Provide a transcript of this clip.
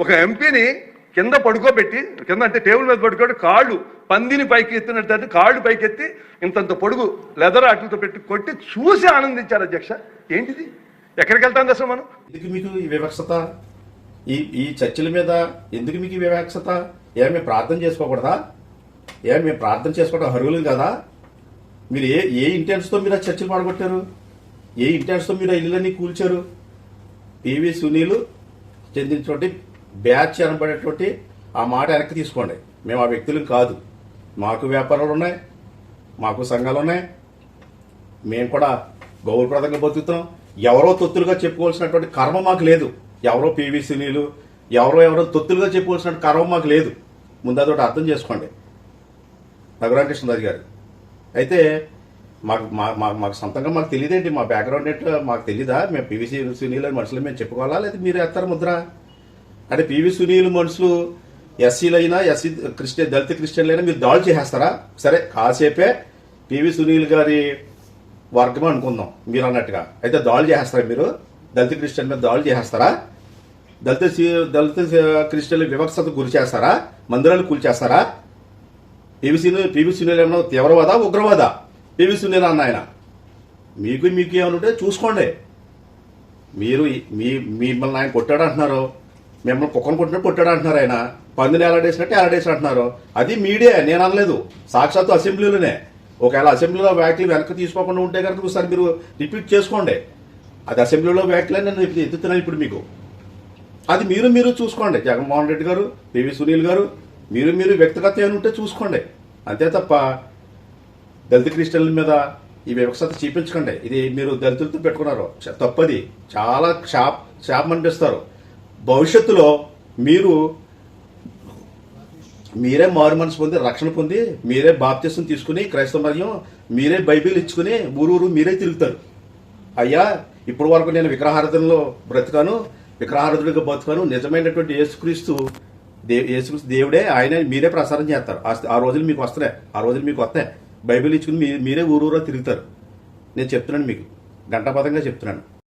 ఒక ఎంపీని కింద పడుకోబెట్టి, కింద అంటే టేబుల్ మీద పడుకోబెట్టి కాళ్ళు పందిని పైకి ఎత్తినట్టు కాళ్ళు పైకెత్తి ఇంతంత పొడుగు లెదర్ ఆటలతో పెట్టి కొట్టి చూసి ఆనందించారు అధ్యక్ష. ఏంటిది? ఎక్కడికి వెళ్తాం అసలు మనం? ఎందుకు మీకు ఈ వివక్షత? ఈ చర్చల మీద ఎందుకు మీకు ఈ వివక్షత? మేము ప్రార్థన చేసుకోకూడదా? మేము ప్రార్థన చేసుకోవడం అర్హులు కదా? మీరు ఏ ఇంటెన్స్తో మీరు ఆ చర్చలు పాల్గొట్టారు? ఏ ఇంటెన్స్తో మీరు ఆ ఇళ్ళని కూల్చారు? పివి సునీల్ చెందినటువంటి బ్యాచ్ అనబడేటువంటి ఆ మాట వెనక్కి తీసుకోండి. మేము ఆ వ్యక్తులు కాదు. మాకు వ్యాపారాలు ఉన్నాయి, మాకు సంఘాలు ఉన్నాయి, మేము కూడా గౌరవప్రదంగా బతుకుతాం. ఎవరో తొత్తులుగా చెప్పుకోవాల్సినటువంటి కర్మ మాకు లేదు. ఎవరో పివి సునీలు ఎవరో తొత్తులుగా చెప్పుకోవాల్సిన కర్మ మాకు లేదు. ముందు అదొకటి అర్థం చేసుకోండి రఘురామకృష్ణరాజు గారు. అయితే మాకు సొంతంగా మాకు తెలియదేంటి? మా బ్యాక్గ్రౌండ్ ఏంటో మాకు తెలీదా? మేము పివి సునీల్ అని మనుషులు మేము చెప్పుకోవాలా? లేదా మీరు ఎత్తారు ముద్ర? అంటే పివి సునీల్ మనుషులు ఎస్సీలైనా దళిత క్రిస్టియన్లైనా మీరు దాడులు చేసేస్తారా? సరే, కాసేపే పివి సునీల్ గారి వర్గం అనుకుందాం మీరు అన్నట్టుగా. అయితే దాడులు చేసేస్తారా మీరు? దళిత క్రిస్టియన్ మీద దాడులు చేసేస్తారా? దళిత క్రిస్టియన్లు వివక్షతకు గురి చేస్తారా? మందిరాలు కూల్చేస్తారా? పివి సునీల్ ఏమన్నా తీవ్రవాదా ఉగ్రవాదా? పివి సునీల్ అన్న ఆయన మీకు ఏమనుంటే చూసుకోండి. మీరు మిమ్మల్ని ఆయన కొట్టాడు అంటున్నారు, మిమ్మల్ని కుక్కను కొట్టినట్టు కొట్టాడు అంటున్నారు, ఆయన పందిని ఎలాడేసినట్టు ఎలాడేసి అంటున్నారు. అది మీడియా, నేను అనలేదు. సాక్షాత్తు అసెంబ్లీలోనే. ఒకవేళ అసెంబ్లీలో వ్యాఖ్యలు వెనక్కి తీసుకోకుండా ఉంటే కనుక ఒకసారి మీరు రిపీట్ చేసుకోండి. అది అసెంబ్లీలో వ్యాఖ్యలే నేను ఎత్తుతున్నాను ఇప్పుడు మీకు. అది మీరు చూసుకోండి. జగన్మోహన్ రెడ్డి గారు, పివి సునీల్ గారు, మీరు వ్యక్తిగత ఏమైనా ఉంటే చూసుకోండి. అంతే తప్ప దళిత క్రిస్టియన్ల మీద ఈ వివక్షత చూపించకండి. ఇది మీరు దళితులతో పెట్టుకున్నారు, తప్పది. చాలా శాపం అనిపిస్తారు. భవిష్యత్తులో మీరే మారు మనసు పొంది రక్షణ పొంది మీరే బాప్తిసం తీసుకుని క్రైస్తవ మరియు మీరే బైబిల్ ఇచ్చుకుని ఊరూరు మీరే తిరుగుతారు. అయ్యా, ఇప్పుడు వరకు నేను విగ్రహారాధనలో బ్రతికాను, విగ్రహారాధుడిగా బతుకాను, నిజమైనటువంటి యేసుక్రీస్తు దేవుడే, ఆయన మీరే ప్రసారం చేస్తారు. ఆ రోజులు మీకు వస్తాయి. బైబిల్ ఇచ్చుకుని మీరే ఊరూరా తిరుగుతారు. నేను చెప్తున్నాను మీకు, గంటాపదంగా చెప్తున్నాను.